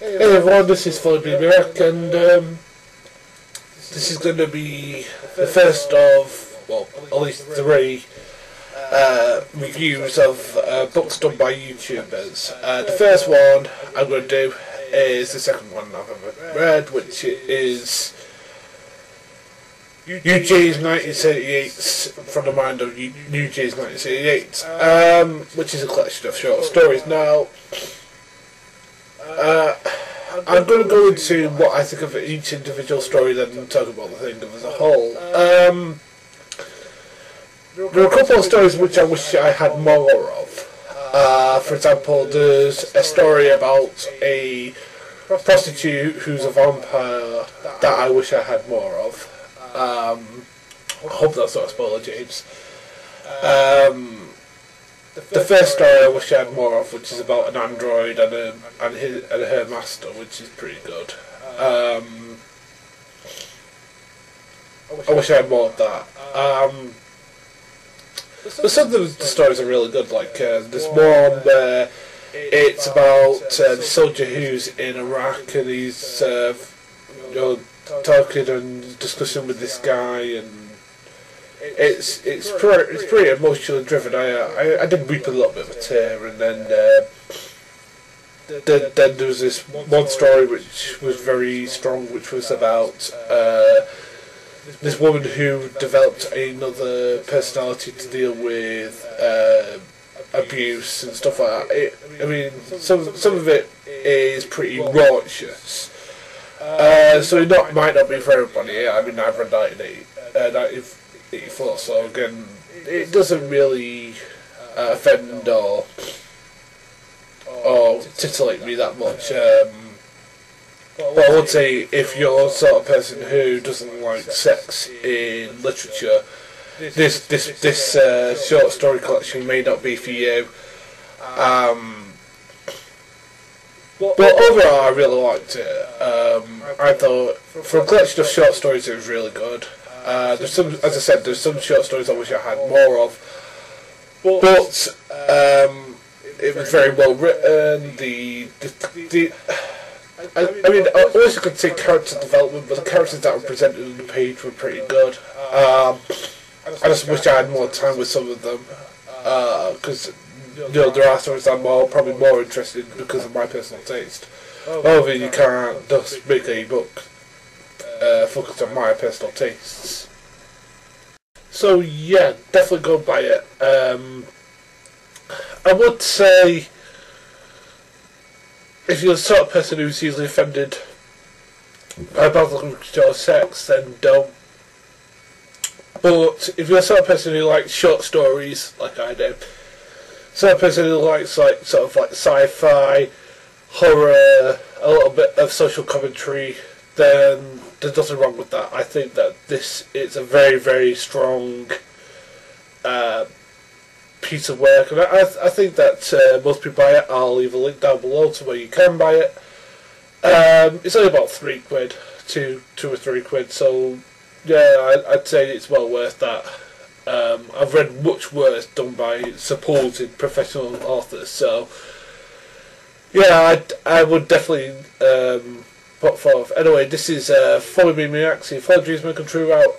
Hey everyone, this is Phoneybeetlemaniacs, and this is going to be the first of, well, at least three reviews of books done by YouTubers. The first one I'm going to do is the second one I've ever read, which is UJames1978's From the Mind of UJames1978, which is a collection of short stories. Now, I'm going to go into what I think of each individual story, then talk about the thing as a whole. There are a couple of stories which I wish I had more of. For example, there's a story about a prostitute who's a vampire that I wish I had more of. I hope that's not a spoiler, James. The first story I wish I had more of, which is about an android and her master, which is pretty good. I wish I had more of that. But some of the stories are really good. Like there's one where it's about the soldier who's in Iraq and he's talking and discussing with this guy, and it's pretty emotionally driven. I did weep a little bit of a tear, and then there was this one story which was very strong, which was about this woman who developed another personality to deal with abuse and stuff like that. I mean, some of it is pretty raucous. So it might not be for everybody. I mean, I've read 1984, so again, it doesn't really offend or titillate me that much. But I would say, if you're the sort of person who doesn't like sex in literature, this short story collection may not be for you. But overall, I really liked it. I thought, for a collection of short stories, it was really good. There's some, as I said, there's some short stories I wish I had more of, but it was very well written. I mean, I also could say character development, but the characters that were presented on the page were pretty good. I just wish I had more time with some of them, because there are stories I'm probably more interested in because of my personal taste. However, you can't just make a book focused on my personal tastes. So yeah, definitely go buy it. I would say, if you're the sort of person who's easily offended by biological sex, then don't. But if you're the sort of person who likes short stories, like I do, sort of person who likes sort of sci-fi, horror, a little bit of social commentary, then there's nothing wrong with that. I think that this is a very, very strong piece of work, and I think that most people buy it. I'll leave a link down below to where you can buy it. It's only about £3, two or three quid. So yeah, I'd say it's well worth that. I've read much worse done by supposed professional authors, so yeah, I would definitely put forth. Anyway, this is Phoneybeetlemaniacs. If all dreams may come true out.